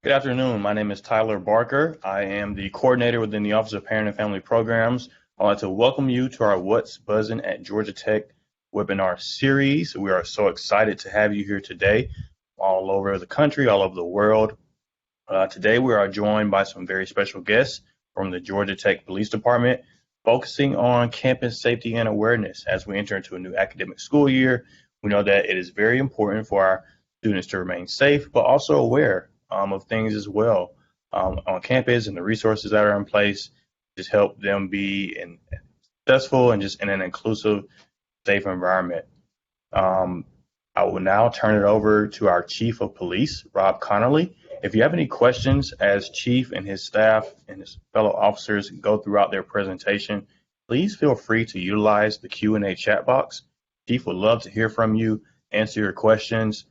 Good afternoon. My name is Tyler Barker. I am the coordinator within the Office of Parent and Family Programs. I'd like to welcome you to our What's Buzzin' at Georgia Tech webinar series. We are so excited to have you here today, all over the country, all over the world. Today we are joined by some very special guests from the Georgia Tech Police Department, focusing on campus safety and awareness as we enter into a new academic school year. We know that it is very important for our students to remain safe, but also aware of things as well on campus and the resources that are in place. Just help them be successful and just in an inclusive, safe environment. I will now turn it over to our Chief of Police, Rob Connolly. If you have any questions as Chief and his staff and his fellow officers go throughout their presentation, please feel free to utilize the Q&A chat box. Chief would love to hear from you, answer your questions.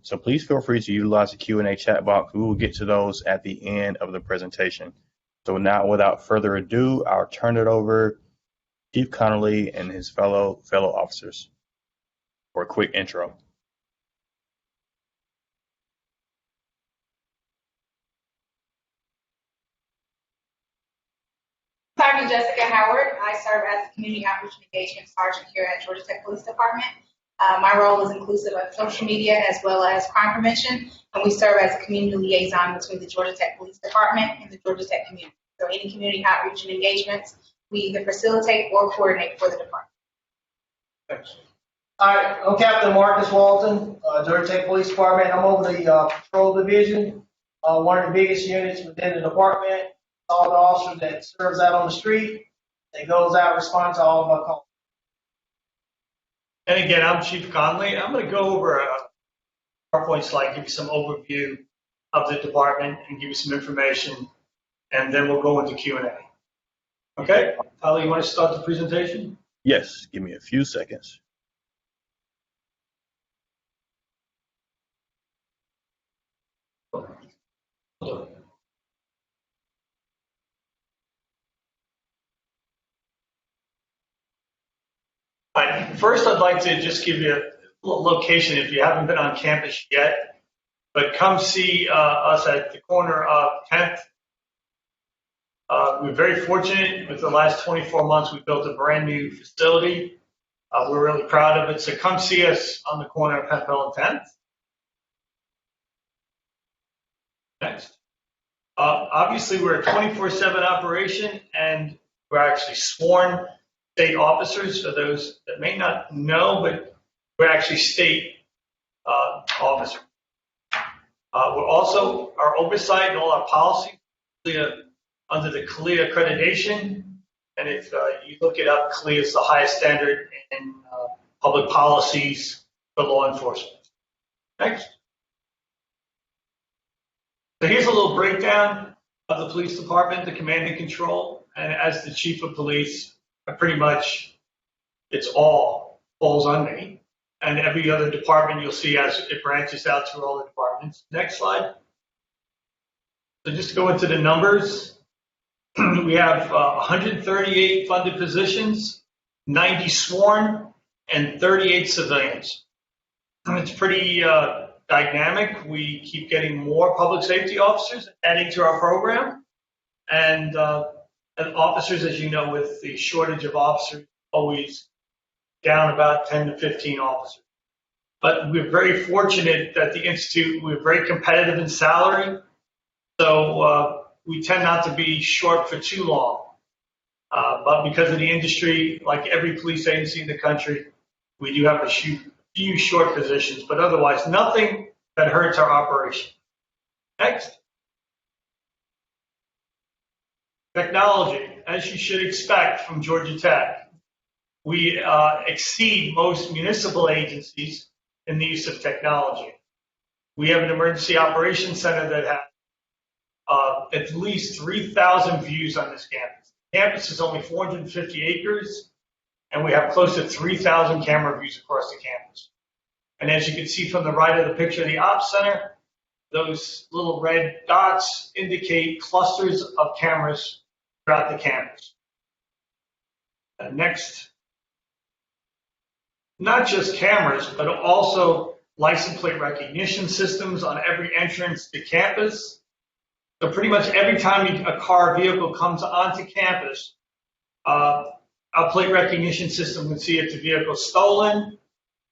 So please feel free to utilize the Q&A chat box. We will get to those at the end of the presentation. So now, without further ado, I'll turn it over to Chief Connolly and his fellow officers for a quick intro. I'm Jessica Howard. I serve as the Community Outreach and Engagement Sergeant here at Georgia Tech Police Department. My role is inclusive of social media as well as crime prevention, and we serve as a community liaison between the Georgia Tech Police Department and the Georgia Tech community. So any community outreach and engagements, we either facilitate or coordinate for the department. Thanks. All right, I'm Captain Marcus Walton, Georgia Tech Police Department. I'm over the patrol division, one of the biggest units within the department. All the officers that serves out on the street, that goes out and responds to all of our calls. And again, I'm Chief Conley. I'm going to go over a PowerPoint slide, give you some overview of the department and give you some information, and then we'll go into Q&A. Okay? Tyler, you want to start the presentation? Yes, give me a few seconds. All right, first I'd like to just give you a little location if you haven't been on campus yet, but come see us at the corner of 10th. We're very fortunate with the last 24 months we built a brand new facility. We're really proud of it, so come see us on the corner of Penfield and 10th. Next. Obviously we're a 24/7 operation and we're actually sworn state officers. For those that may not know, but we're actually state officers. We're also, our oversight and all our policies under the CLIA accreditation. And if you look it up, CLIA is the highest standard in public policies for law enforcement. Next. So here's a little breakdown of the police department, the command and control. And as the chief of police, pretty much it's all falls on me. And every other department you'll see as it branches out through all the departments. Next slide. So just to go into the numbers, we have 138 funded positions, 90 sworn, and 38 civilians. And it's pretty dynamic. We keep getting more public safety officers adding to our program. And officers, as you know, with the shortage of officers, always down about 10 to 15 officers. But we're very fortunate that the Institute, we're very competitive in salary. So we tend not to be short for too long. But because of the industry, like every police agency in the country, we do have a few short positions, but otherwise nothing that hurts our operation. Next. Technology, as you should expect from Georgia Tech, we exceed most municipal agencies in the use of technology. We have an emergency operations center that has at least 3,000 views on this campus. The campus is only 450 acres, and we have close to 3,000 camera views across the campus. And as you can see from the right of the picture of the Ops Center, those little red dots indicate clusters of cameras throughout the campus. Next. Not just cameras, but also license plate recognition systems on every entrance to campus. So pretty much every time a car or vehicle comes onto campus, our plate recognition system can see if the vehicle is stolen.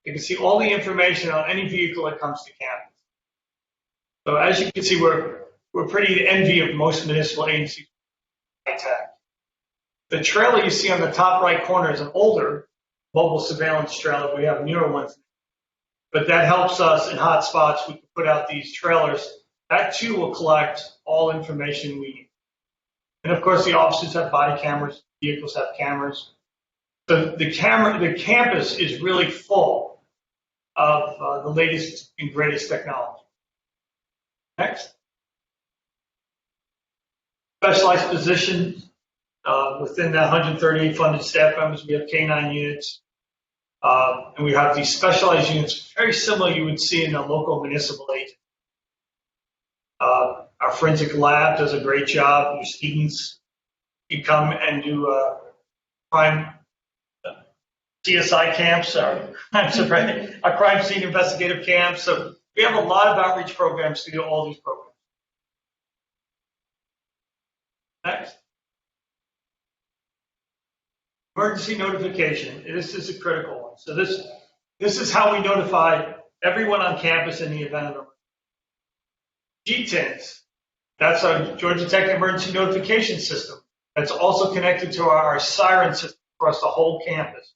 It can see all the information on any vehicle that comes to campus. So as you can see, we're pretty the envy of most municipal agencies. The trailer you see on the top right corner is an older mobile surveillance trailer. We have newer ones, but that helps us in hot spots. We can put out these trailers. That too will collect all information we need. And of course, the officers have body cameras, vehicles have cameras. So the campus is really full of the latest and greatest technology. Next. Specialized positions within the 138 funded staff members, we have K9 units. And we have these specialized units, very similar you would see in a local municipal agency. Our forensic lab does a great job. Your students can come and do crime CSI camps, our crime scene investigative camps. So we have a lot of outreach programs to do all these programs. Next. Emergency notification. This is a critical one. So this is how we notify everyone on campus in the event of emergency. GTINs. That's our Georgia Tech Emergency Notification System. That's also connected to our siren system across the whole campus.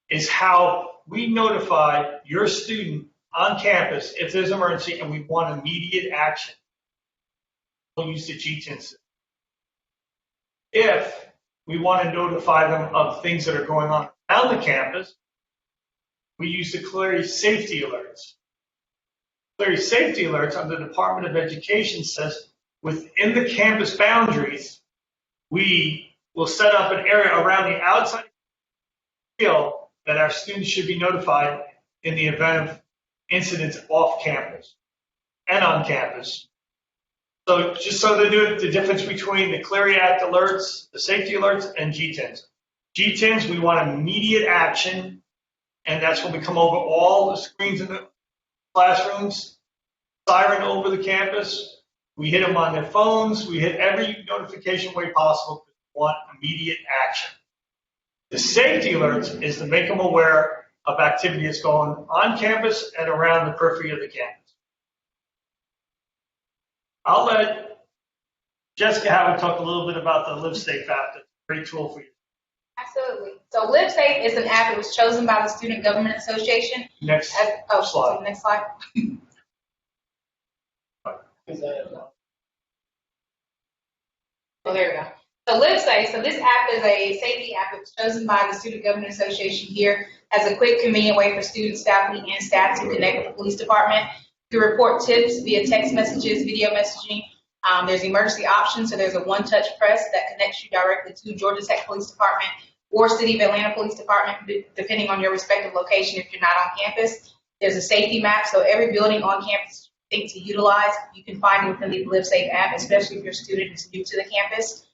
Is how we notify your student on campus if there's an emergency and we want immediate action. We'll use the GTIN system. If we want to notify them of things that are going on around the campus, we use the Clarity Safety Alerts. Clarity Safety Alerts under the Department of Education says within the campus boundaries, we will set up an area around the outside field that our students should be notified in the event of incidents off campus and on campus. So just so they know the difference between the Clery Act alerts, the safety alerts, and GTINs. GTINs, we want immediate action, and that's when we come over all the screens in the classrooms, siren over the campus. We hit them on their phones. We hit every notification way possible because we want immediate action. The safety alerts is to make them aware of activity that's going on campus and around the periphery of the campus. I'll let Jessica Howard talk a little bit about the LiveSafe app. That's a great tool for you. Absolutely. So LiveSafe is an app that was chosen by the Student Government Association. Next slide. So next slide. Oh, there we go. So LiveSafe, so this app is a safety app that was chosen by the Student Government Association here as a quick, convenient way for students, faculty, and staff to connect with the police department. To report tips via text messages, video messaging. There's emergency options, so there's a one-touch press that connects you directly to Georgia Tech Police Department or City of Atlanta Police Department, depending on your respective location if you're not on campus. There's a safety map, so every building on campus you think to utilize, you can find within the LiveSafe app, especially if your student is new to the campus.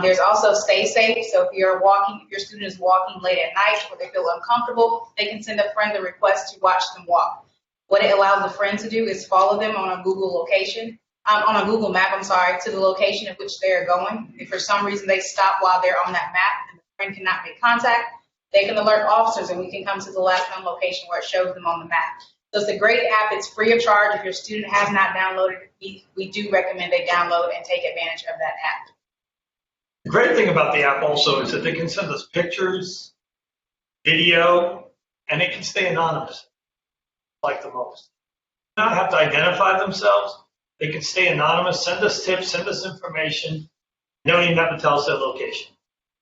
There's also Stay Safe, so if your student is walking late at night or they feel uncomfortable, they can send a friend a request to watch them walk. What it allows the friend to do is follow them on a Google map, to the location in which they're going. If for some reason they stop while they're on that map and the friend cannot make contact, they can alert officers and we can come to the last known location where it shows them on the map. So it's a great app. It's free of charge. If your student has not downloaded it, we do recommend they download and take advantage of that app. The great thing about the app also is that they can send us pictures, video, and it can stay anonymous. Like the most. Not have to identify themselves. They can stay anonymous, send us tips, send us information. They don't even have to tell us their location.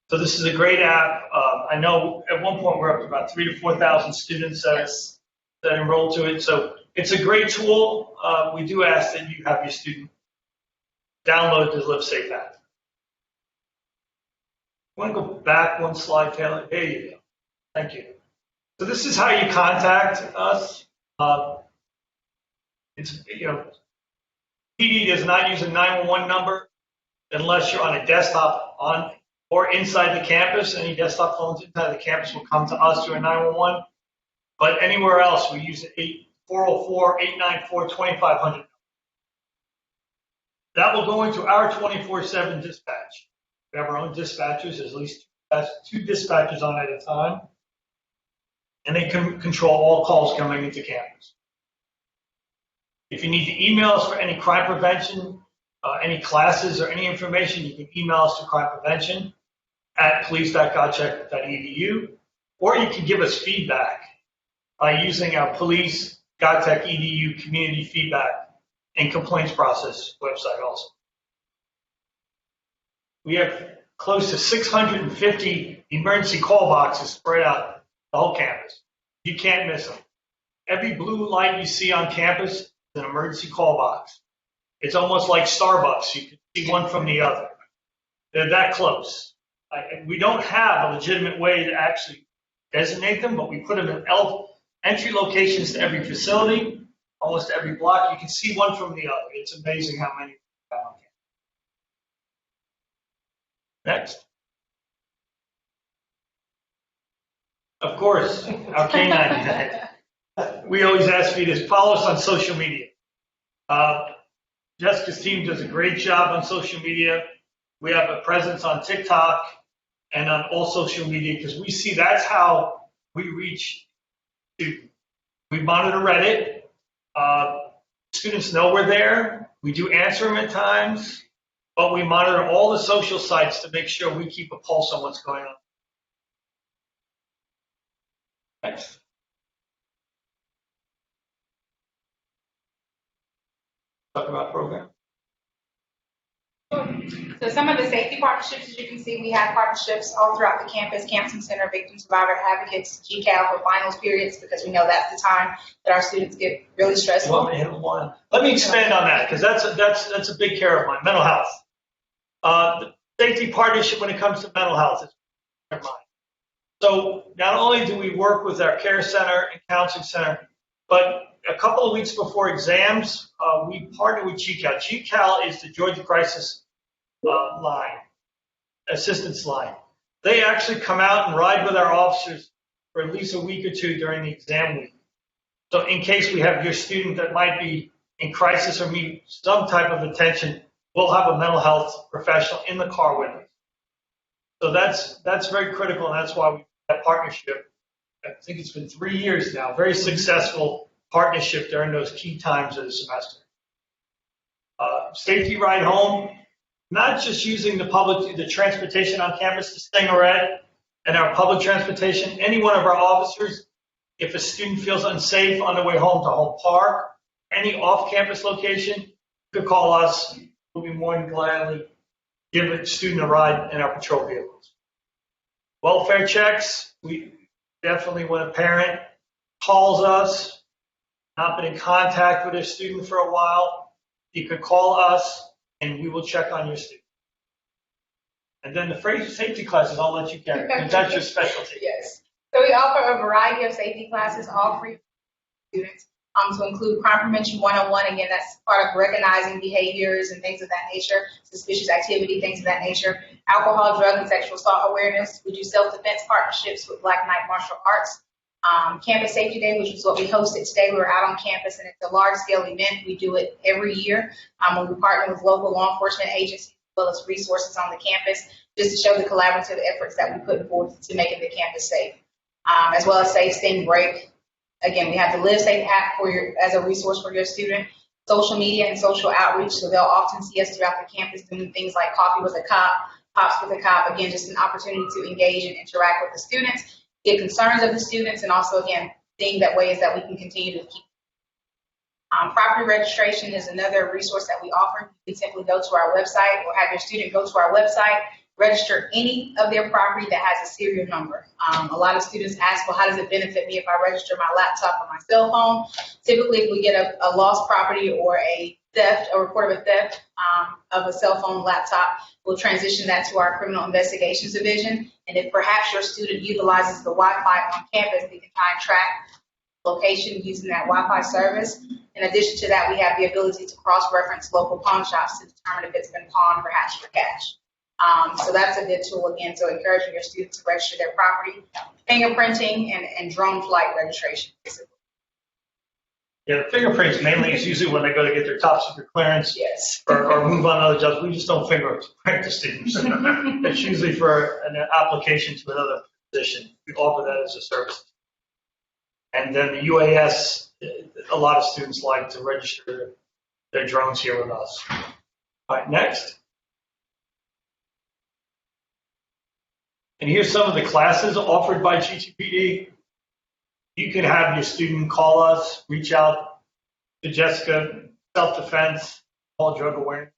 So this is a great app. I know at one point we're up to about 3,000 to 4,000 students that enroll to it. So it's a great tool. We do ask that you have your student download the LiveSafe app. I want to go back one slide, Taylor. There you go. Thank you. So this is how you contact us. PD does not use a 911 number unless you're on a desktop or inside the campus. Any desktop phones inside the campus will come to us through a 911. But anywhere else, we use 404-894-2500. That will go into our 24/7 dispatch. We have our own dispatchers, there's at least two dispatchers on at a time, and they can control all calls coming into campus. If you need to email us for any crime prevention, any classes or any information, you can email us to crime prevention at police.gotech.edu, or you can give us feedback by using our police.gotech.edu community feedback and complaints process website also. We have close to 650 emergency call boxes spread out the whole campus. You can't miss them. Every blue light you see on campus is an emergency call box. It's almost like Starbucks. You can see one from the other. They're that close. We don't have a legitimate way to actually designate them, but we put them in entry locations to every facility, almost every block. You can see one from the other. It's amazing how many we have on campus. Next. Of course, our K9. We always ask you to follow us on social media. Jessica's team does a great job on social media. We have a presence on TikTok and on all social media because we see that's how we reach students. We monitor Reddit. Students know we're there. We do answer them at times, but we monitor all the social sites to make sure we keep a pulse on what's going on. Next. Talk about program. So some of the safety partnerships, as you can see, we have partnerships all throughout the campus, Campson Center, Victim Survivor Advocates, GCAL for finals periods, because we know that's the time that our students get really stressful. Let me expand on that, because that's a big care of mine, mental health. The safety partnership when it comes to mental health is mine. So not only do we work with our care center and counseling center, but a couple of weeks before exams, we partner with GCAL. GCAL is the Georgia Crisis line, assistance line. They actually come out and ride with our officers for at least a week or two during the exam week. So in case we have your student that might be in crisis or need some type of attention, we'll have a mental health professional in the car with us. So that's very critical, and that's why we have that partnership. I think it's been 3 years now, very successful partnership during those key times of the semester. Safety ride home, not just using the transportation on campus, the Stinger Red and our public transportation. Any one of our officers, if a student feels unsafe on their way home to home park, any off-campus location, could call us. We'll be more than gladly give a student a ride in our patrol vehicles. Welfare checks, we definitely, when a parent calls us, not been in contact with their student for a while, you could call us and we will check on your student. And then the safety classes, I'll let you carry, because that's your specialty. Yes. So we offer a variety of safety classes, all free for students, to include crime prevention 101. Again, that's part of recognizing behaviors and things of that nature, suspicious activity, things of that nature. Alcohol, drug, and sexual assault awareness. We do self-defense partnerships with Black Knight Martial Arts. Campus Safety Day, which is what we hosted today. We were out on campus, and it's a large-scale event. We do it every year. When we partner with local law enforcement agencies as well as resources on the campus, just to show the collaborative efforts that we put forth to making the campus safe, as well as Safe Sting Break. Again, we have the Live Safe app as a resource for your student, social media and social outreach, so they'll often see us throughout the campus doing things like coffee with a cop, pops with a cop. Again, just an opportunity to engage and interact with the students, get concerns of the students, and also, again, seeing that ways that we can continue to keep. Property registration is another resource that we offer. You can simply go to our website or have your student go to our website, register any of their property that has a serial number. A lot of students ask, well, how does it benefit me if I register my laptop or my cell phone? Typically, if we get a lost property or a report of a theft of a cell phone, laptop, we'll transition that to our criminal investigations division. And if perhaps your student utilizes the Wi-Fi on campus, they can try and track location using that Wi-Fi service. In addition to that, we have the ability to cross-reference local pawn shops to determine if it's been pawned, perhaps for cash. So that's a good tool, again, so encouraging your students to register their property, fingerprinting, and drone flight registration, basically. Yeah, the fingerprints mainly is usually when they go to get their top secret clearance Yes. or move on to other jobs. We just don't fingerprint the students. It's usually for an application to another position. We offer that as a service. And then the UAS, a lot of students like to register their drones here with us. All right, next. And here's some of the classes offered by GTPD. You can have your student call us, reach out to Jessica, self-defense, all drug awareness.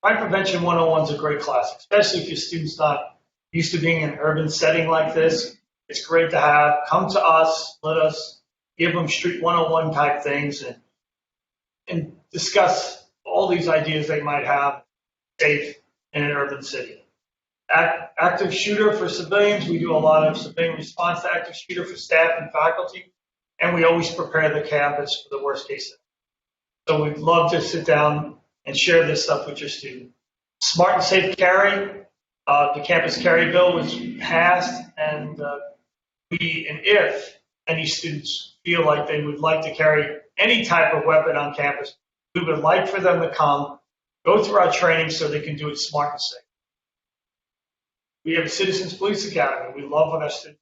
Crime Prevention 101 is a great class, especially if your student's not used to being in an urban setting like this. It's great to have. Come to us, let us give them street 101 type things and discuss all these ideas they might have safe in an urban city. Active shooter for civilians, we do a lot of civilian response to active shooter for staff and faculty, and we always prepare the campus for the worst case scenario. So we'd love to sit down and share this stuff with your student. Smart and safe carry, the campus carry bill was passed, and if any students feel like they would like to carry any type of weapon on campus, we would like for them to come, go through our training so they can do it smart and safe. We have a Citizens Police Academy. We love when our students.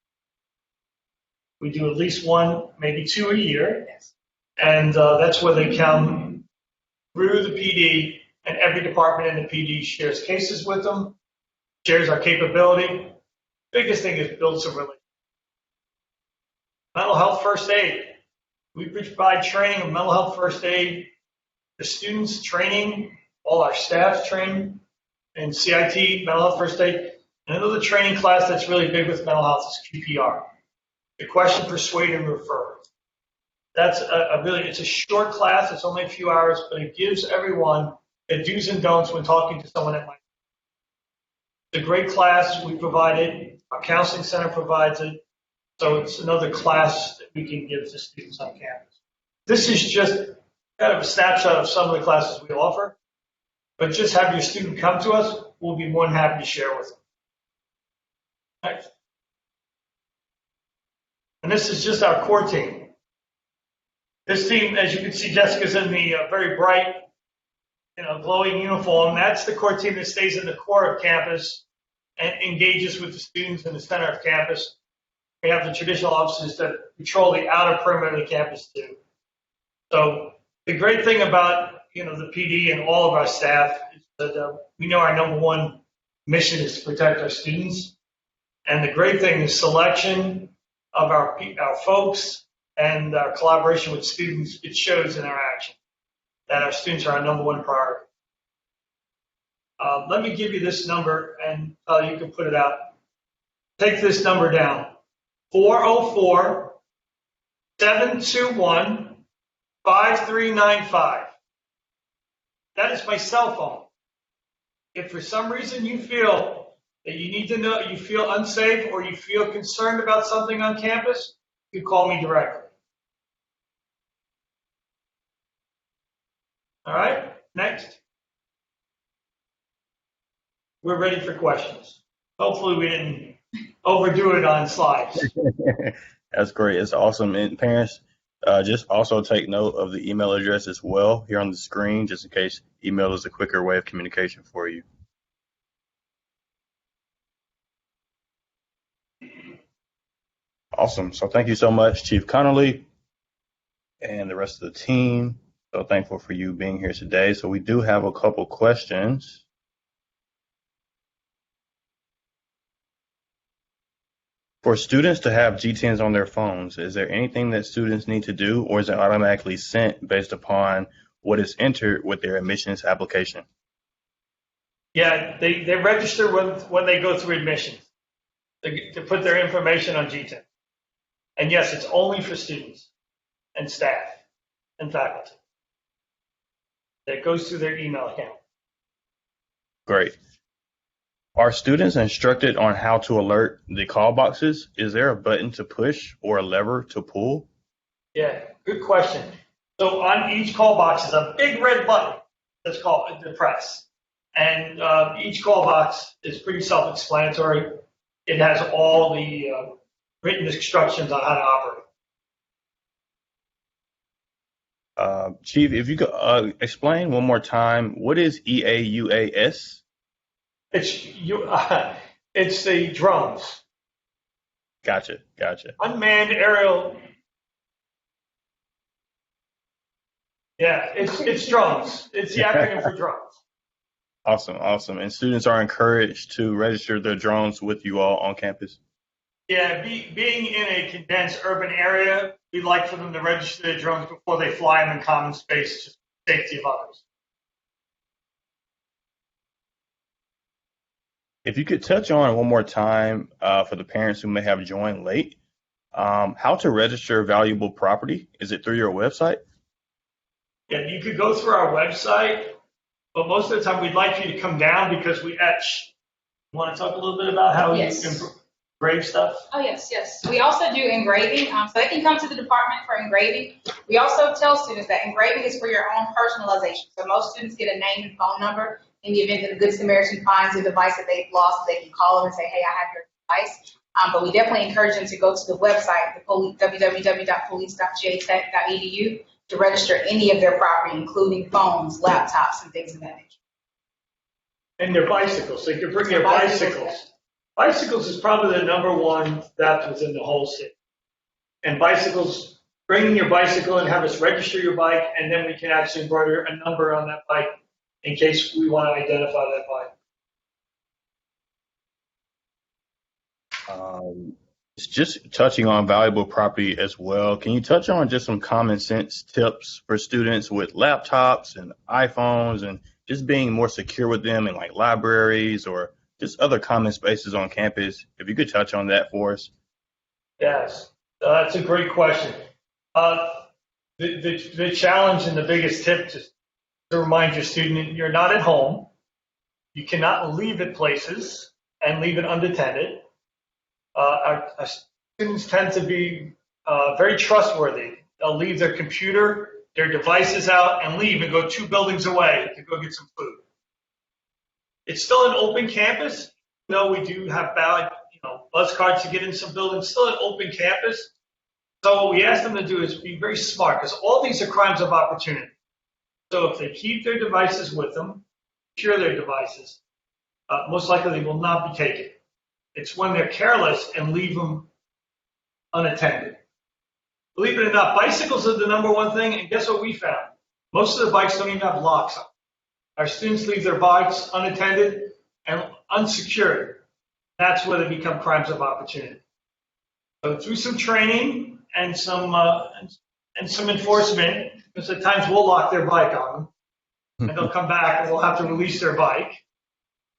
We do at least one, maybe two a year. Yes. And that's where they come through the PD, and every department in the PD shares cases with them, shares our capability. Biggest thing is build some relationship. Mental health first aid. We provide training of mental health first aid. The students training, all our staff train in CIT, mental health first aid. And another training class that's really big with mental health is QPR. The question, persuade, and refer. That's it's a short class. It's only a few hours, but it gives everyone the do's and don'ts when talking to someone that might. It's a great class. We provide it. Our counseling center provides it. So it's another class that we can give to students on campus. This is just kind of a snapshot of some of the classes we offer. But just have your student come to us. We'll be more than happy to share with them. Next. And this is just our core team. This team, as you can see, Jessica's in the very bright, glowing uniform. That's the core team that stays in the core of campus and engages with the students in the center of campus. We have the traditional officers that patrol the outer perimeter of the campus too. So the great thing about the PD and all of our staff is that we know our number one mission is to protect our students. And the great thing is selection of our folks and our collaboration with students. It shows in our action that our students are our number one priority. Let me give you this number, and you can put it out. Take this number down: 404-721-5395. That is my cell phone. If for some reason you feel that you need to know, you feel unsafe or you feel concerned about something on campus, you call me directly. All right, next. We're ready for questions. Hopefully we didn't overdo it on slides. That's great. It's awesome. And parents, just also take note of the email address as well here on the screen, just in case email is a quicker way of communication for you. Awesome. So thank you so much, Chief Connolly and the rest of the team. So thankful for you being here today. So we do have a couple questions. For students to have G10s on their phones, is there anything that students need to do, or is it automatically sent based upon what is entered with their admissions application? Yeah, they register when they go through admissions to put their information on G10. And yes, it's only for students and staff and faculty. That goes through their email account. Great. Are students instructed on how to alert the call boxes? Is there a button to push or a lever to pull? Yeah, good question. So on each call box is a big red button that's called the press. And each call box is pretty self-explanatory. It has all the written instructions on how to operate. Chief, if you could explain one more time, what is EAUAS? It's the drones. Gotcha, gotcha. Unmanned aerial. Yeah, it's drones. It's the acronym for drones. Awesome, awesome. And students are encouraged to register their drones with you all on campus. Yeah, being in a condensed urban area, we like for them to register their drones before they fly them in common space, just for the safety of others. If you could touch on one more time for the parents who may have joined late, how to register valuable property? Is it through your website? Yeah, you could go through our website, but most of the time we'd like you to come down because we etch. You want to talk a little bit about how Yes. you engrave stuff? Oh, yes, yes. We also do engraving, so they can come to the department for engraving. We also tell students that engraving is for your own personalization. So most students get a name and phone number. In the event that the Good Samaritan finds a device that they've lost, they can call them and say, hey, I have your device. But we definitely encourage them to go to the website, www.police.gatech.edu, to register any of their property, including phones, laptops, and things of that nature. And their bicycles. So you can bring your bicycles. Bicycles is probably the number one theft within the whole city. And bicycles, bringing your bicycle and have us register your bike, and then we can actually embroider a number on that bike in case we want to identify that bike. It's just touching on valuable property as well. Can you touch on just some common sense tips for students with laptops and iPhones and just being more secure with them in like libraries or just other common spaces on campus? If you could touch on that for us. Yes, that's a great question. The challenge and the biggest tip is to remind your student you're not at home. You cannot leave at places and leave it unattended. Our students tend to be very trustworthy. They'll leave their computer, their devices out, and leave and go 2 buildings away to go get some food. It's still an open campus. No, we do have valid, buzz cards to get in some buildings. Still an open campus. So what we ask them to do is be very smart, because all these are crimes of opportunity. So if they keep their devices with them, secure their devices, most likely they will not be taken. It's when they're careless and leave them unattended. Believe it or not, bicycles are the number one thing, and guess what we found? Most of the bikes don't even have locks on. Our students leave their bikes unattended and unsecured. That's where they become crimes of opportunity. So through some training and some enforcement, because at times we'll lock their bike on them, and they'll come back and we'll have to release their bike.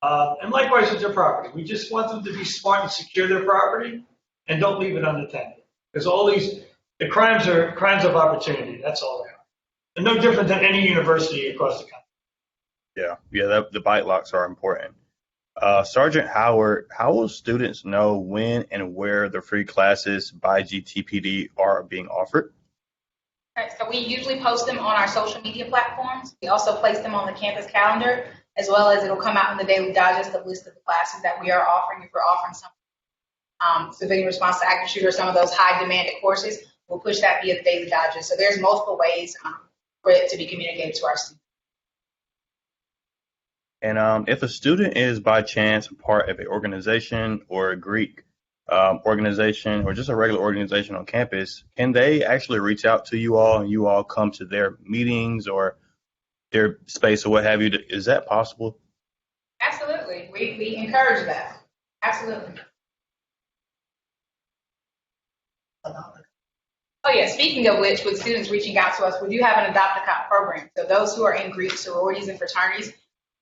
And likewise with their property. We just want them to be smart and secure their property and don't leave it unattended. Because the crimes are crimes of opportunity. That's all they are. And no different than any university across the country. Yeah, the bike locks are important. Sergeant Howard, how will students know when and where the free classes by GTPD are being offered? All right, so we usually post them on our social media platforms. We also place them on the campus calendar, as well as it'll come out in the Daily Digest, a list of the classes that we are offering. If we're offering some civilian response to active shooter, some of those high demanded courses, we'll push that via the Daily Digest. So there's multiple ways for it to be communicated to our students. And if a student is by chance a part of an organization or a Greek organization or just a regular organization on campus, can they actually reach out to you all and you all come to their meetings or their space or what have you? Is that possible? Absolutely. We encourage that. Absolutely. Oh, yeah. Speaking of which, with students reaching out to us, we do have an Adopt a Cop program. So those who are in Greek sororities and fraternities,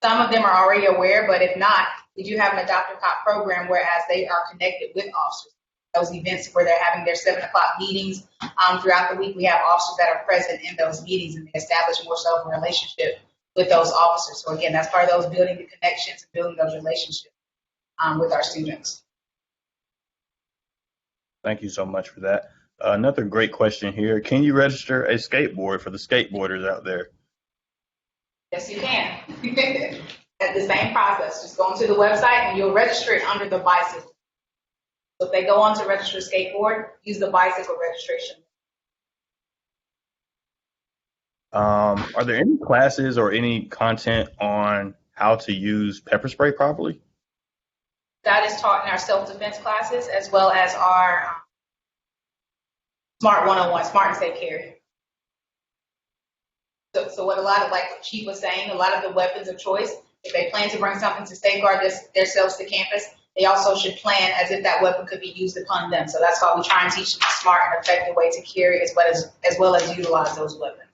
some of them are already aware, but if not, we do have an Adopt a Cop program, whereas they are connected with officers. Those events where they're having their 7 o'clock meetings throughout the week, we have officers that are present in those meetings and they establish more so of a relationship with those officers. So again, that's part of those building the connections and building those relationships with our students. Thank you so much for that. Another great question here. Can you register a skateboard for the skateboarders out there? Yes, you can. At the same process, just go onto the website and you'll register it under the bicycle. So if they go on to register a skateboard, use the bicycle registration. Are there any classes or any content on how to use pepper spray properly? That is taught in our self-defense classes as well as our Smart 101, Smart and Safe Carry. So what a lot of, like Chief was saying, a lot of the weapons of choice, if they plan to bring something to safeguard themselves to campus, they also should plan as if that weapon could be used upon them. So that's why we try and teach them a smart and effective way to carry as well as utilize those weapons.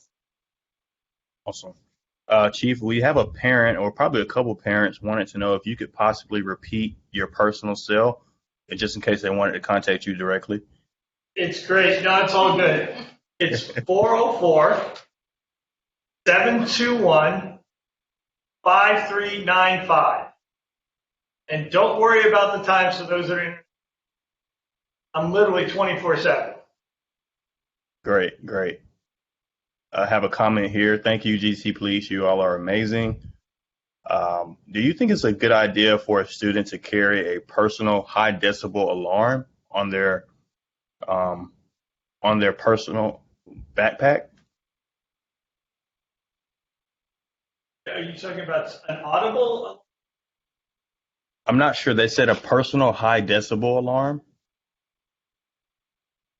Awesome. Chief, we have a parent or probably a couple parents wanted to know if you could possibly repeat your personal cell, just in case they wanted to contact you directly. It's great. No, it's all good. It's 404 721 5395. And don't worry about the times for those that are in. I'm literally 24/7. Great, great. I have a comment here. Thank you, GC Police. You all are amazing. Do you think it's a good idea for a student to carry a personal high decibel alarm on their personal backpack? Are you talking about an audible? I'm not sure. They said a personal high decibel alarm.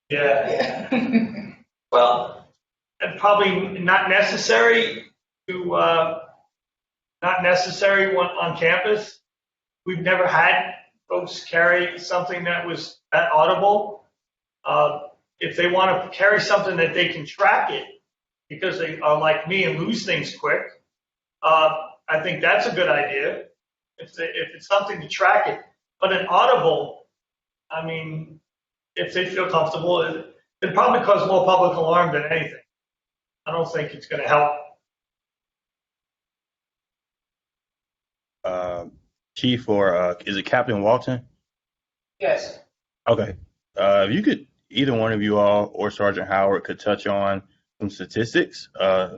Yeah. Well, and probably not necessary on campus. We've never had folks carry something that was that audible. If they want to carry something that they can track it because they are like me and lose things quick, I think that's a good idea. If it's something to track it, but an audible, I mean, if they feel comfortable, it'd probably cause more public alarm than anything. I don't think it's going to help. Chief, or is it Captain Walton? Yes. Okay. If you could, either one of you all or Sergeant Howard could touch on some statistics,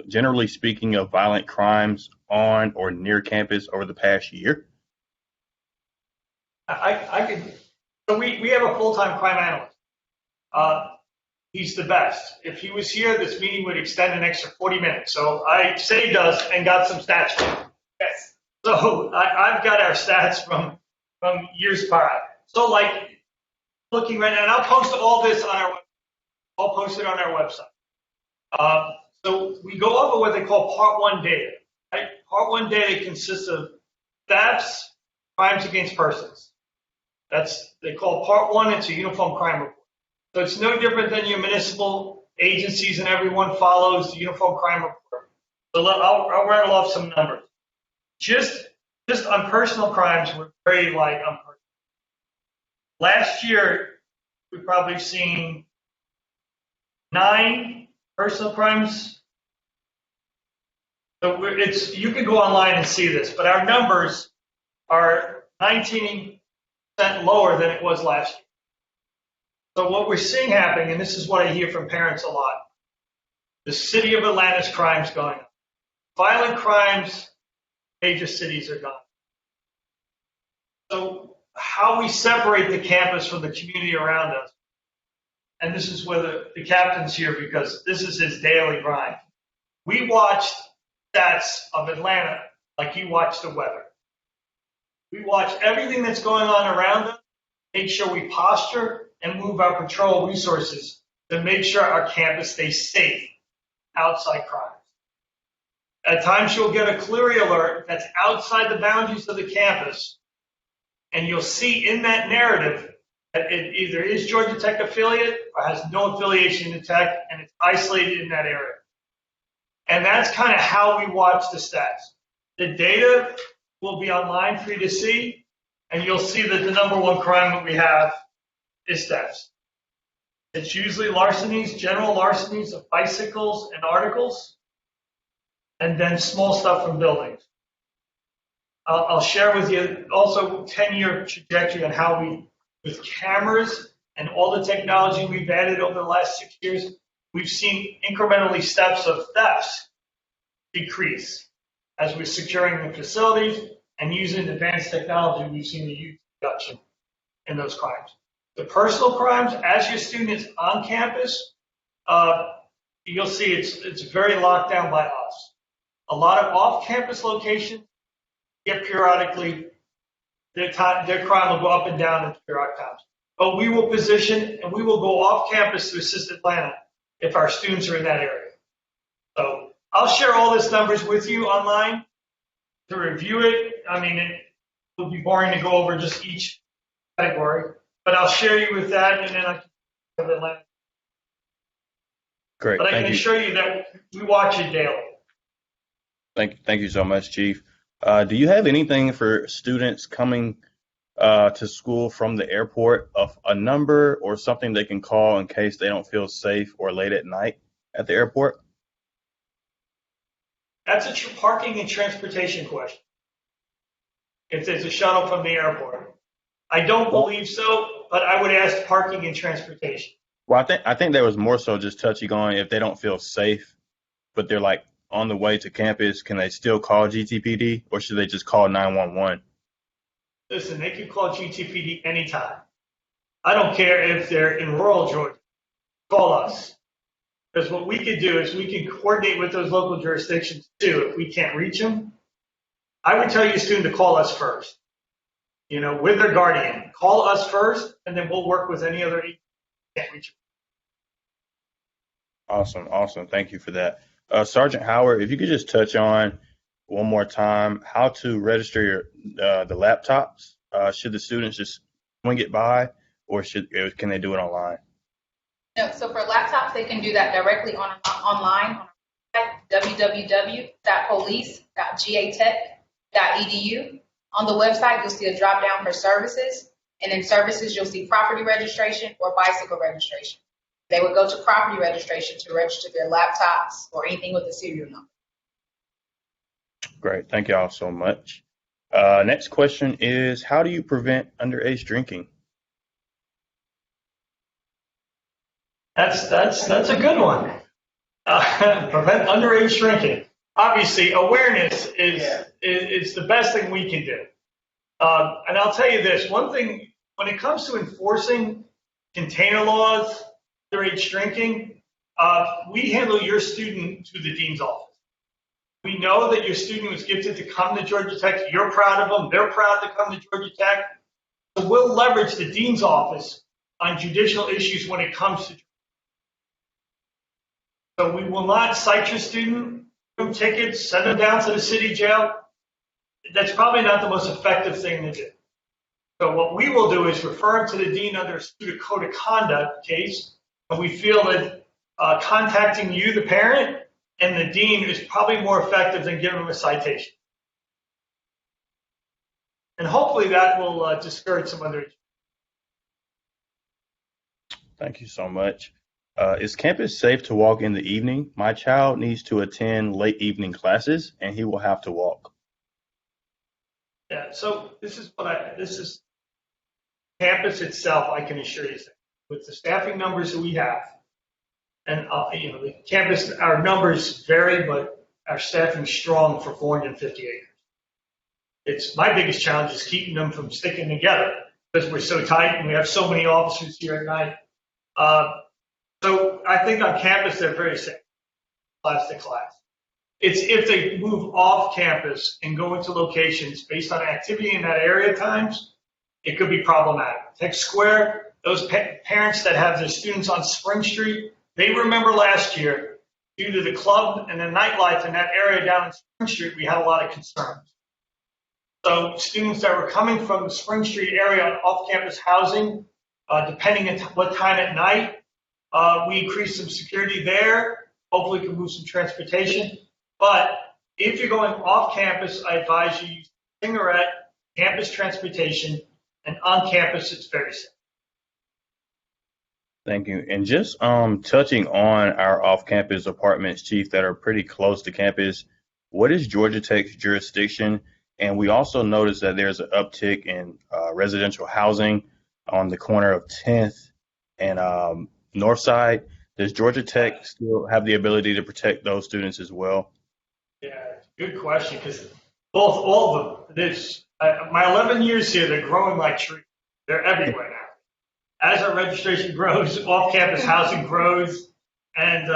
generally speaking, of violent crimes on or near campus over the past year. I could. So we have a full-time crime analyst. He's the best. If he was here, this meeting would extend an extra 40 minutes. So I saved us and got some stats for him. Yes. So I've got our stats from years prior. So like looking right now, and I'll post all this on our. I'll post it on our website. So we go over what they call Part 1 data. Right? Part 1 data consists of thefts, crimes against persons. They call Part 1. It's a uniform crime report. So it's no different than your municipal agencies, and everyone follows the uniform crime report. So I'll rattle off some numbers. Just on personal crimes, we're very light on personal. Last year, we've probably seen 9 personal crimes. So you can go online and see this, but our numbers are 19% lower than it was last year. So what we're seeing happening, and this is what I hear from parents a lot, the city of Atlanta's crimes going up. Violent crimes, major cities are gone. So how we separate the campus from the community around us, and this is where the captain's here because this is his daily grind. We watched stats of Atlanta like you watch the weather. We watch everything that's going on around us, make sure we posture and move our patrol resources to make sure our campus stays safe outside crimes. At times you'll get a clery alert that's outside the boundaries of the campus, and you'll see in that narrative that it either is Georgia Tech affiliate or has no affiliation to Tech, and it's isolated in that area. And that's kind of how we watch the stats. The data will be online for you to see, and you'll see that the number 1 crime that we have is thefts. It's usually larcenies, general larcenies of bicycles and articles, and then small stuff from buildings. I'll share with you also 10-year trajectory on how we, with cameras and all the technology we've added over the last 6 years, we've seen incrementally steps of thefts decrease as we're securing the facilities and using advanced technology. We've seen a huge reduction in those crimes. The personal crimes, as your students on campus, you'll see it's very locked down by us. A lot of off-campus locations get periodically, their crime will go up and down in periodic times. But we will position and we will go off campus to assist Atlanta if our students are in that area. So I'll share all these numbers with you online to review it. I mean, it will be boring to go over just each category, but I'll share you with that, and then I can have Atlanta. Great. But I can assure you that we watch it daily. Thank you so much, Chief. Do you have anything for students coming to school from the airport, of a number or something they can call in case they don't feel safe or late at night at the airport? That's a parking and transportation question. If there's a shuttle from the airport, I don't believe so, but I would ask parking and transportation. Well, I think that was more so just touching on if they don't feel safe, but they're like on the way to campus, can they still call GTPD or should they just call 911? Listen, they can call GTPD anytime. I don't care if they're in rural Georgia. Call us. Because what we can do is we can coordinate with those local jurisdictions too. If we can't reach them, I would tell your student to call us first. You know, with their guardian. Call us first, and then we'll work with any other agency that can't reach them. Awesome. Thank you for that. Sergeant Howard, if you could just touch on one more time how to register the laptops. Should the students just swing it by, or can they do it online? No, so for laptops, they can do that directly online on our website, www.police.gatech.edu. On the website, you'll see a drop down for services, and in services, you'll see property registration or bicycle registration. They would go to property registration to register their laptops or anything with a serial number. Great. Thank you all so much. Next question is, how do you prevent underage drinking? That's a good one. Prevent underage drinking. Obviously, awareness is the best thing we can do. And I'll tell you this, one thing, when it comes to enforcing container laws, underage drinking, we handle your student to the dean's office. We know that your student was gifted to come to Georgia Tech. You're proud of them. They're proud to come to Georgia Tech. So we'll leverage the dean's office on judicial issues when it comes to. So we will not cite your student, give them tickets, send them down to the city jail. That's probably not the most effective thing to do. So what we will do is refer them to the dean under a student code of conduct case, and we feel that contacting you, the parent, and the dean is probably more effective than giving them a citation. And hopefully that will discourage some other. Thank you so much. Is campus safe to walk in the evening? My child needs to attend late evening classes, and he will have to walk. Yeah, so this is campus itself, I can assure you, with the staffing numbers that we have, and the campus, our numbers vary, but our staffing is strong for 450 acres. It's my biggest challenge is keeping them from sticking together because we're so tight and we have so many officers here at night. So I think on campus they're very safe, class to class. It's if they move off campus and go into locations based on activity in that area at times, it could be problematic. Tech Square, those parents that have their students on Spring Street, they remember last year, due to the club and the nightlife in that area down on Spring Street, we had a lot of concerns. So students that were coming from the Spring Street area on off-campus housing, depending on what time at night, we increased some security there. Hopefully we can move some transportation. But if you're going off campus, I advise you use cigarette, campus transportation, and on campus, it's very safe. Thank you. And just touching on our off-campus apartments, Chief, that are pretty close to campus, what is Georgia Tech's jurisdiction? And we also noticed that there's an uptick in residential housing on the corner of 10th and Northside. Does Georgia Tech still have the ability to protect those students as well? Yeah, good question, because all of them, my 11 years here, they're growing like trees. They're everywhere now. As our registration grows, off-campus housing grows, and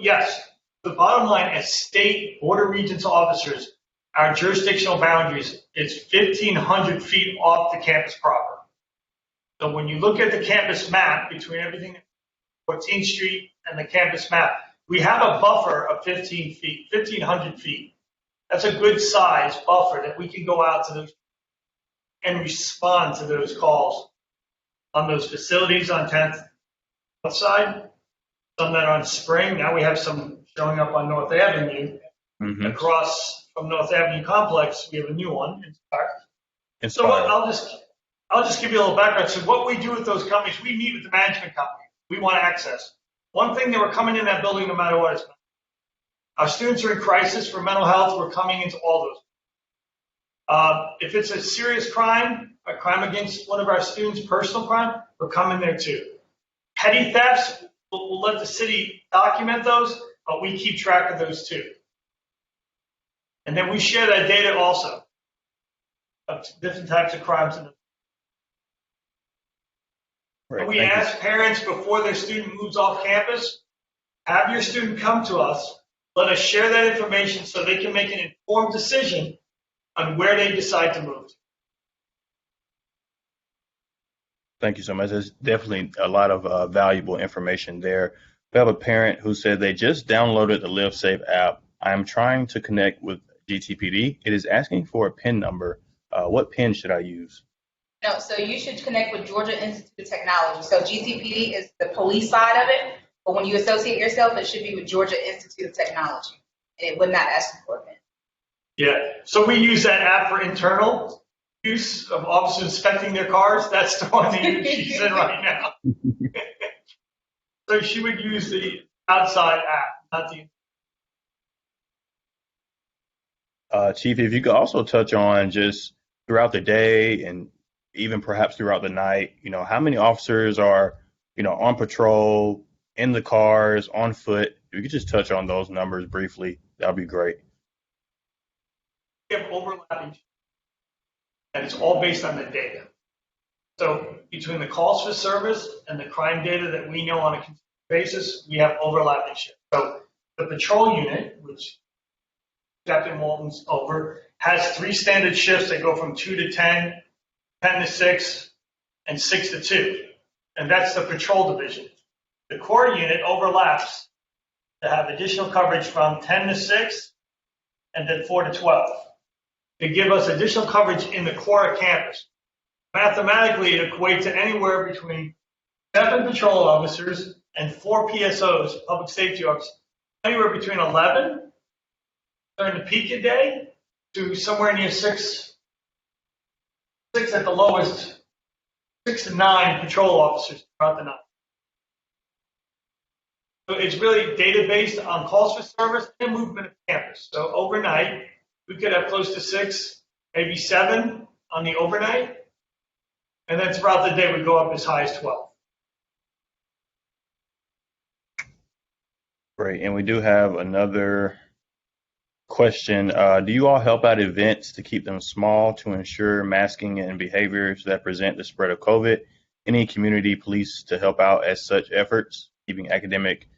yes, the bottom line, as state border regions officers, our jurisdictional boundaries is 1,500 feet off the campus proper. So when you look at the campus map between everything 14th Street and the campus map, we have a buffer of 15 feet, 1,500 feet. That's a good size buffer that we can go out to those and respond to those calls on those facilities on 10th side, some that are on Spring. Now we have some showing up on North Avenue. Mm-hmm. Across from North Avenue Complex, we have a new one. Inspired. So I'll just give you a little background. So what we do with those companies, we meet with the management company. We want access. One thing, they were coming in that building no matter what it's. Our students are in crisis for mental health. We're coming into all those. If it's a serious crime, a crime against one of our students, personal crime, we're coming there too. Petty thefts, we'll let the city document those, but we keep track of those too. And then we share that data also of different types of crimes. Right, we ask parents before their student moves off campus, have your student come to us, let us share that information so they can make an informed decision on where they decide to move to. Thank you so much. There's definitely a lot of valuable information there. We have a parent who said they just downloaded the LiveSafe app. I'm trying to connect with GTPD. It is asking for a PIN number. What PIN should I use? No, so you should connect with Georgia Institute of Technology. So GTPD is the police side of it, but when you associate yourself, it should be with Georgia Institute of Technology, and it would not ask you for a PIN. Yeah, so we use that app for internal use of officers inspecting their cars. That's the one that she's in right now. So she would use the outside app, not the. Chief, if you could also touch on just throughout the day and even perhaps throughout the night, how many officers are, on patrol, in the cars, on foot? If you could just touch on those numbers briefly, that would be great. We have overlapping, and it's all based on the data. So between the calls for service and the crime data that we know on a continuous basis, we have overlapping shifts. So the patrol unit, which Captain Walton's over, has 3 standard shifts that go from 2 to 10, 10 to 6, and 6 to 2. And that's the patrol division. The core unit overlaps to have additional coverage from 10 to 6 and then 4 to 12 to give us additional coverage in the core campus. Mathematically, it equates to anywhere between 7 patrol officers and 4 PSOs, public safety officers, anywhere between 11 during the peak of day to somewhere near 6 at the lowest, 6 to 9 patrol officers throughout the night. So it's really data based on calls for service and movement of campus. So overnight, we could have close to 6, maybe 7 on the overnight. And then throughout the day, we go up as high as 12. Great. And we do have another question. Do you all help out events to keep them small to ensure masking and behaviors that present the spread of COVID? Any community police to help out as such efforts? Keeping academic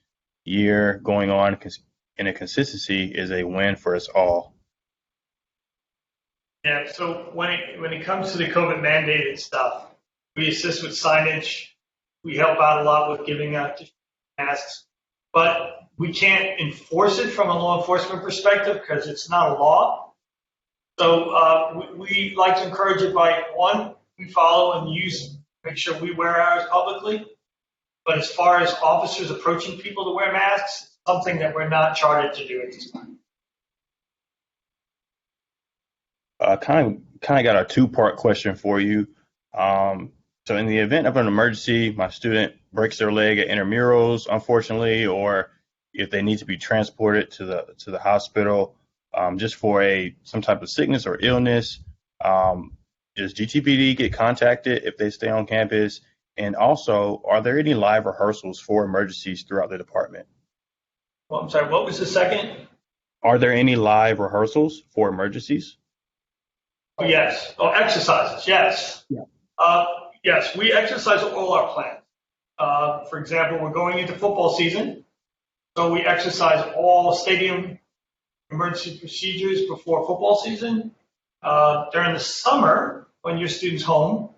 year going on in a consistency is a win for us all. Yeah, so when it comes to the COVID mandated stuff, we assist with signage. We help out a lot with giving out masks, but we can't enforce it from a law enforcement perspective because it's not a law. So we like to encourage it by, one, we follow and make sure we wear ours publicly. But as far as officers approaching people to wear masks, it's something that we're not chartered to do at this time. Kind of got a 2-part question for you. So in the event of an emergency, my student breaks their leg at intramurals, unfortunately, or if they need to be transported to the hospital just for some type of sickness or illness, does GTPD get contacted if they stay on campus? And also, are there any live rehearsals for emergencies throughout the department? Well, I'm sorry, what was the second? Are there any live rehearsals for emergencies? Oh, yes. Oh, exercises, yes. Yeah. Yes, we exercise all our plans. For example, we're going into football season. So we exercise all stadium emergency procedures before football season. During the summer, when your student's home,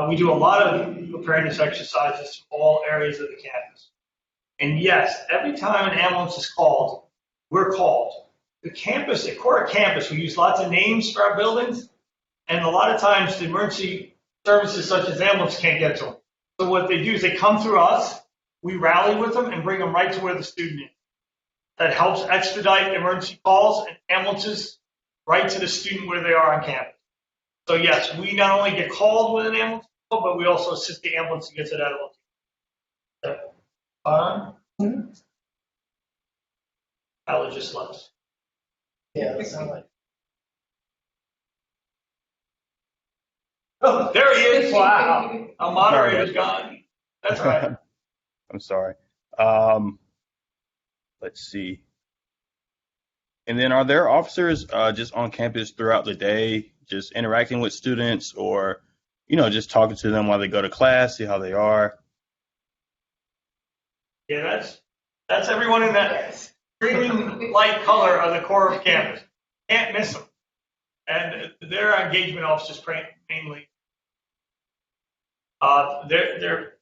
we do a lot of preparedness exercises for all areas of the campus. And yes, every time an ambulance is called, we're called. The campus, at Cora campus, we use lots of names for our buildings, and a lot of times the emergency services such as ambulance can't get to them. So what they do is they come through us, we rally with them and bring them right to where the student is. That helps expedite emergency calls and ambulances right to the student where they are on campus. So yes, we not only get called with an ambulance call, but we also assist the ambulance to get to that location. Allergist left. Yeah, that sounds like. Oh, there he is. Wow. Our moderator's gone. That's right. I'm sorry. Let's see. And then are there officers just on campus throughout the day, just interacting with students or, just talking to them while they go to class, see how they are? Yeah, that's everyone in that screaming light color of the core of campus. Can't miss them. And their engagement officers mainly. Their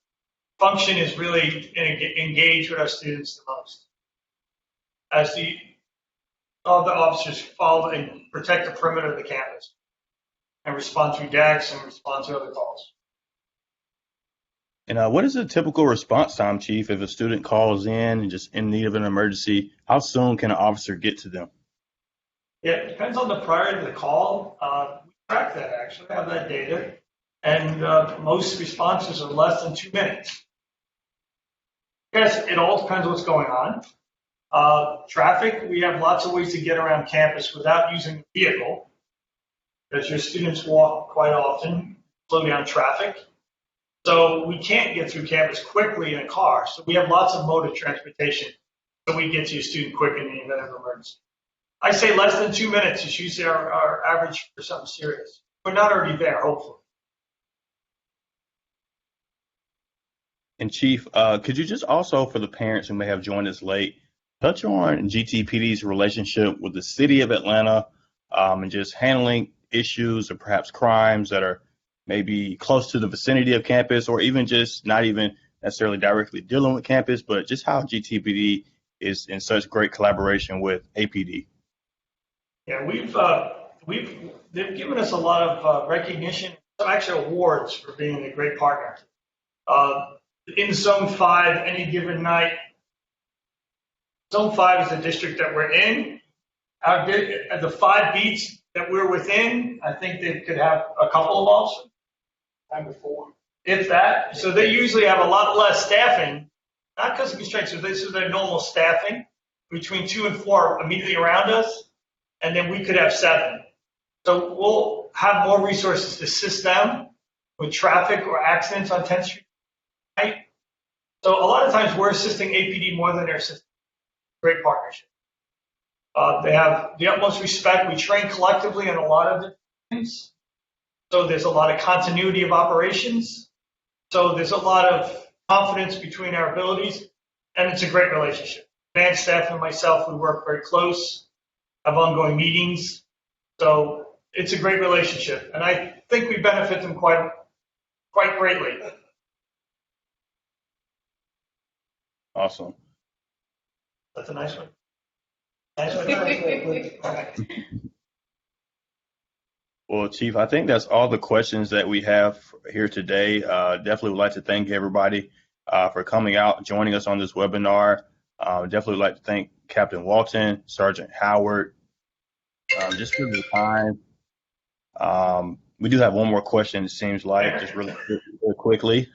function is really engage with our students the most. As the other officers follow and protect the perimeter of the campus and respond through DACs and respond to other calls. And what is a typical response time, Chief, if a student calls in and just in need of an emergency? How soon can an officer get to them? Yeah, it depends on the priority of the call. We track that, actually. I have that data. And most responses are less than 2 minutes. Yes, it all depends what's going on. Traffic, we have lots of ways to get around campus without using a vehicle, because your students walk quite often, slow down traffic. So we can't get through campus quickly in a car. So we have lots of mode of transportation so we get to your student quick in the event of emergency. I say less than 2 minutes is usually our average for something serious. We're not already there, hopefully. And Chief, could you just also, for the parents who may have joined us late, touch on GTPD's relationship with the city of Atlanta and just handling issues or perhaps crimes that are maybe close to the vicinity of campus, or even just not even necessarily directly dealing with campus, but just how GTPD is in such great collaboration with APD? Yeah, they've given us a lot of recognition, some actual awards for being a great partner. In Zone 5, any given night, Zone 5 is the district that we're in. The 5 beats that we're within, I think they could have a couple of officers. Time before. If that. So they usually have a lot less staffing, not because of constraints, so this is their normal staffing, between 2 and 4 immediately around us, and then we could have 7. So we'll have more resources to assist them with traffic or accidents on 10th Street. Right? So a lot of times we're assisting APD more than they're assisting. Great partnership. They have the utmost respect. We train collectively on a lot of different things. So there's a lot of continuity of operations. So there's a lot of confidence between our abilities, and it's a great relationship. Command staff and myself, we work very close, have ongoing meetings. So it's a great relationship, and I think we benefit them quite greatly. Awesome. That's a nice one. Nice one. Well, Chief, I think that's all the questions that we have here today. Definitely would like to thank everybody for coming out, joining us on this webinar. Definitely would like to thank Captain Walton, Sergeant Howard, just for the time. We do have one more question, it seems like, just really quickly.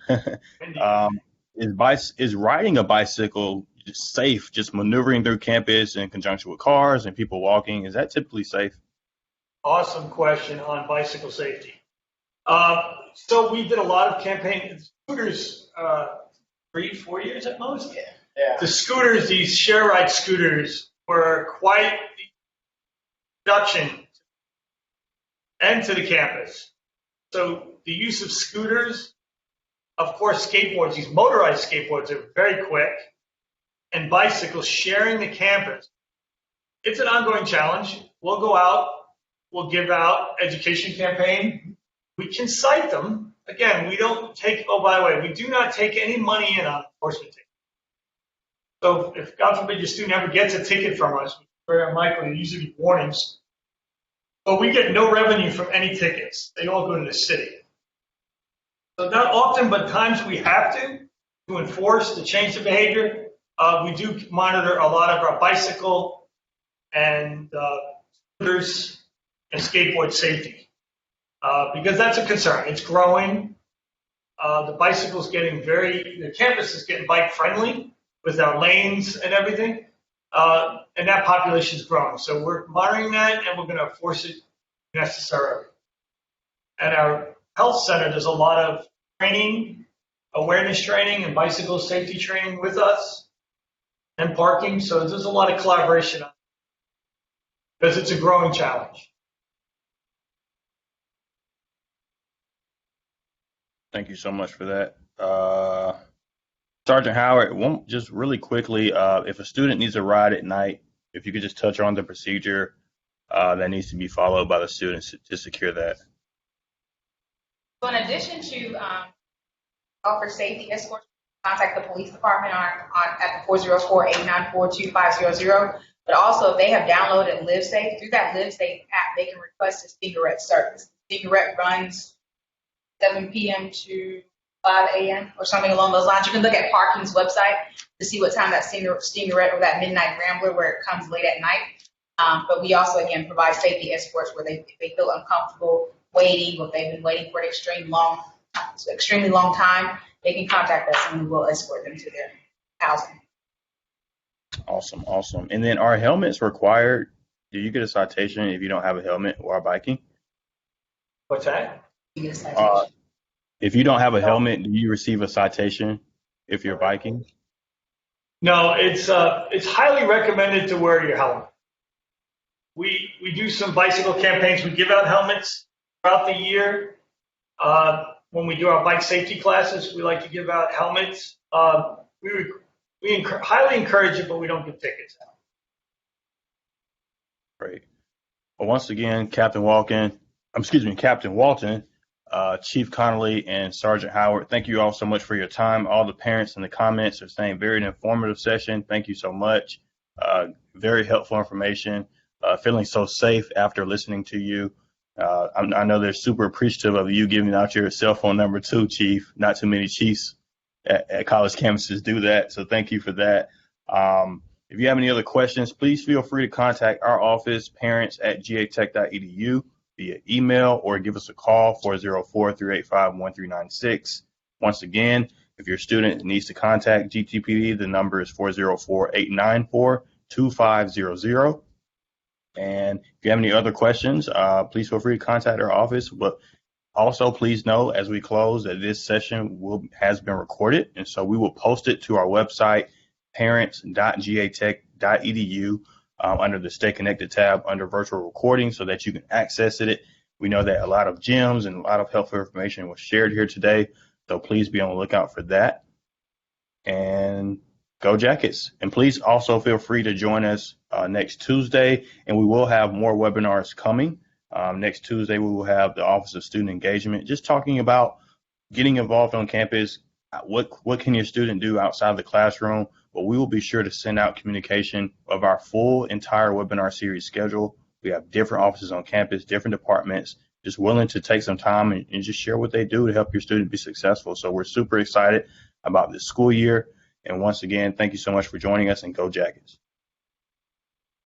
Is riding a bicycle safe, just maneuvering through campus in conjunction with cars and people walking? Is that typically safe? Awesome question on bicycle safety. So we did a lot of campaign scooters, 3-4 years at most. Yeah. The scooters, these share ride scooters, were quite the introduction and to the campus. So the use of scooters, of course, skateboards, these motorized skateboards are very quick. and bicycles sharing the campus. It's an ongoing challenge. We'll go out, we'll give out education campaign. We can cite them. Again, we don't take, oh, by the way, we do not take any money in on enforcement tickets. So if, God forbid, your student ever gets a ticket from us, very unlikely, usually be warnings. But we get no revenue from any tickets. They all go to the city. So not often, but times we have to enforce, to change the behavior. We do monitor a lot of our bicycle and scooters and skateboard safety because that's a concern. It's growing. The bicycle's getting the campus is getting bike friendly with our lanes and everything. And that population is growing. So we're monitoring that and we're going to enforce it necessarily. At our health center, there's a lot of training, awareness training and bicycle safety training with us and parking. So there's a lot of collaboration because it's a growing challenge. Thank you so much for that. Sergeant Howard, just really quickly, if a student needs a ride at night, if you could just touch on the procedure that needs to be followed by the students to secure that. So in addition to offer safety escorts, contact the police department at the 404-894-2500. But also, if they have downloaded LiveSafe, through that LiveSafe app, they can request a cigarette service. Cigarette runs 7 p.m. to 5 a.m. or something along those lines. You can look at Parking's website to see what time that cigarette or that midnight rambler where it comes late at night. But we also, again, provide safety escorts where if they feel uncomfortable waiting, or if they've been waiting for an extremely long time, they can contact us and we will escort them to their housing. Awesome. And then are helmets required? Do you get a citation if you don't have a helmet while biking? What's that? You get a citation. If you don't have a helmet, do you receive a citation if you're biking? No, it's highly recommended to wear your helmet. We do some bicycle campaigns. We give out helmets throughout the year. When we do our bike safety classes, we like to give out helmets. We highly encourage it, but we don't give tickets out. Great. Well, once again, Captain Walton, Chief Connolly, and Sergeant Howard, thank you all so much for your time. All the parents in the comments are saying very informative session. Thank you so much. Very helpful information. Feeling so safe after listening to you. I know they're super appreciative of you giving out your cell phone number too, Chief. Not too many chiefs at college campuses do that, so thank you for that. If you have any other questions, please feel free to contact our office, parents@gatech.edu, via email, or give us a call, 404-385-1396. Once again, if your student needs to contact GTPD, the number is 404-894-2500. And if you have any other questions, please feel free to contact our office. But also, please know as we close that this session has been recorded, and so we will post it to our website, parents.gatech.edu, under the Stay Connected tab under virtual recording so that you can access it. We know that a lot of gems and a lot of helpful information was shared here today, so please be on the lookout for that. And go Jackets. And please also feel free to join us next Tuesday, and we will have more webinars coming. Next Tuesday, we will have the Office of Student Engagement, just talking about getting involved on campus. What can your student do outside the classroom? But we will be sure to send out communication of our full entire webinar series schedule. We have different offices on campus, different departments, just willing to take some time and just share what they do to help your student be successful. So we're super excited about this school year. And once again, thank you so much for joining us, and go Jackets.